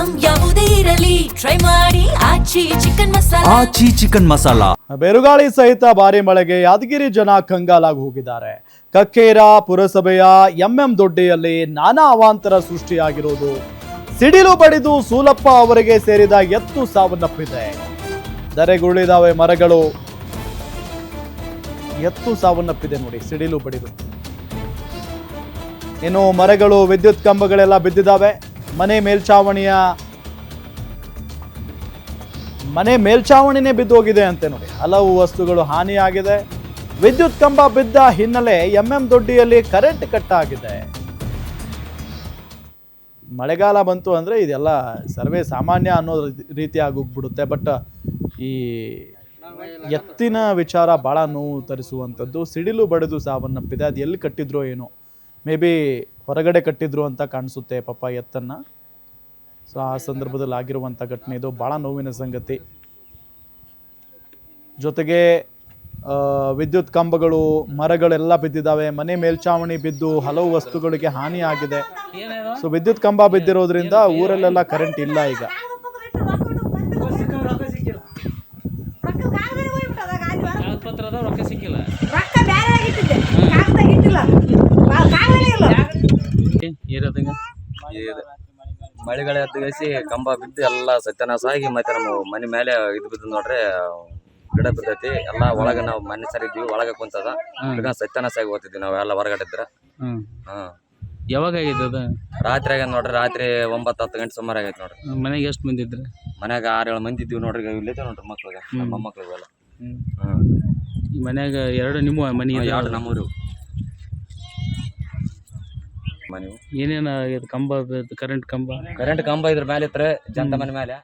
Item ಯಾವುದೇ ಇರಲಿ try ಮಾಡಿ ಆಚಿ ಚಿಕನ್ ಮಸಾಲಾ. ಬಿರುಗಾಳಿ ಸಹಿತ ಭಾರಿ ಮಳೆಗೆ ಯಾದಗಿರಿ ಜನ ಕಂಗಾಲಾಗಿ ಹೋಗಿದ್ದಾರೆ. ಕಕ್ಕೇರ ಪುರಸಭೆಯ ದೊಡ್ಡಿಯಲ್ಲಿ ನಾನಾ ಅವಾಂತರ ಸೃಷ್ಟಿಯಾಗಿರುವುದು. ಸಿಡಿಲು ಬಡಿದು ಸೂಲಪ್ಪ ಅವರಿಗೆ ಸೇರಿದ ಎತ್ತು ಸಾವನ್ನಪ್ಪಿದೆ. ಧರೆಗುರುಳಿದಾವೆ ಮರಗಳು, ಎತ್ತು ಸಾವನ್ನಪ್ಪಿದೆ ನೋಡಿ ಸಿಡಿಲು ಬಡಿದು. ಇನ್ನು ಮರಗಳು, ವಿದ್ಯುತ್ ಕಂಬಗಳೆಲ್ಲ ಬಿದ್ದಿದ್ದಾವೆ. ಮನೆ ಮೇಲ್ಛಾವಣಿನೇ ಬಿದ್ದೋಗಿದೆ ಅಂತೆ ನೋಡಿ. ಹಲವು ವಸ್ತುಗಳು ಹಾನಿಯಾಗಿದೆ. ವಿದ್ಯುತ್ ಕಂಬ ಬಿದ್ದ ಹಿನ್ನೆಲೆ ದೊಡ್ಡಿಯಲ್ಲಿ ಕರೆಂಟ್ ಕಟ್ ಆಗಿದೆ. ಮಳೆಗಾಲ ಬಂತು ಅಂದ್ರೆ ಇದೆಲ್ಲ ಸರ್ವೇ ಸಾಮಾನ್ಯ ಅನ್ನೋ ರೀತಿಯಾಗಿ ಹೋಗ್ಬಿಡುತ್ತೆ. ಬಟ್ ಈ ಎತ್ತಿನ ವಿಚಾರ ಬಹಳ ನೋವು ತರಿಸುವಂಥದ್ದು. ಸಿಡಿಲು ಬಡಿದು ಸಾವನ್ನಪ್ಪಿದೆ. ಅದು ಎಲ್ಲಿ ಕಟ್ಟಿದ್ರೋ ಏನೋ, ಮೇ ಬಿ ಹೊರಗಡೆ ಕಟ್ಟಿದ್ರು ಅಂತ ಕಾಣಿಸುತ್ತೆ ಪಾಪ ಎತ್ತನ್ನ. ಸೊ ಆ ಸಂದರ್ಭದಲ್ಲಿ ಆಗಿರುವಂಥ ಘಟನೆ ಇದು. ಭಾಳ ನೋವಿನ ಸಂಗತಿ. ಜೊತೆಗೆ ವಿದ್ಯುತ್ ಕಂಬಗಳು, ಮರಗಳೆಲ್ಲ ಬಿದ್ದಿದ್ದಾವೆ. ಮನೆ ಮೇಲ್ಛಾವಣಿ ಬಿದ್ದು ಹಲವು ವಸ್ತುಗಳಿಗೆ ಹಾನಿ ಆಗಿದೆ. ಸೊ ವಿದ್ಯುತ್ ಕಂಬ ಬಿದ್ದಿರೋದ್ರಿಂದ ಊರಲ್ಲೆಲ್ಲ ಕರೆಂಟ್ ಇಲ್ಲ ಈಗ. ಮಳೆಗಳ ಎದ್ದುಗಸಿ ಕಂಬ ಬಿದ್ದು ಎಲ್ಲ ಸತ್ಯನಾಶ ಆಗಿ ಮತ್ತೆ ನಮ್ಮ ಮನೆ ಮೇಲೆ ಇದು ಬಿದ್ದು ನೋಡ್ರಿ, ಗಿಡ ಬಿದ್ದೈತಿ ಎಲ್ಲ. ಒಳಗ ನಾವು ಮನೆ ಸರಿದ್ವಿ, ಒಳಗ ಕುಂತದ ಸತ್ಯನಾಶ ಆಗಿ ಹೋಗ್ತಿದ್ವಿ ನಾವೆಲ್ಲ ಹೊರಗಡೆ ಇದ್ರ. ಯಾವಾಗ ಆಗಿದೆ ಅದು? ರಾತ್ರಿ ಆಗ್ಯದ ನೋಡ್ರಿ. ರಾತ್ರಿ 9-10 ಗಂಟೆ ಸುಮಾರು ಆಗೈತೆ ನೋಡ್ರಿ. ಮನೆಗೆ ಎಷ್ಟು ಮಂದಿ ಇದ್ರಿ? ಮನ್ಯಾಗ 6-7 ಮಂದಿ ಇದ್ದೀವಿ ನೋಡ್ರಿ. ಇಲ್ಲೈತೆ ನೋಡ್ರಿ ಮಕ್ಳಿಗೆ, ಮೊಮ್ಮಕ್ಳಿಗೆಲ್ಲ. ಈ ಮನ್ಯಾಗ ಎರಡು ನಿಮ್ಮ ಮನೆ? ಎರಡು ನಮ್ಮೂರು ಮನೆ. ಏನೇನ ಕಂಬ, ಕರೆಂಟ್ ಕಂಬ ಇದ್ರ ಮೇಲೆ ಇತ್ರ ಜನತ ಮನೆ ಮೇಲೆ.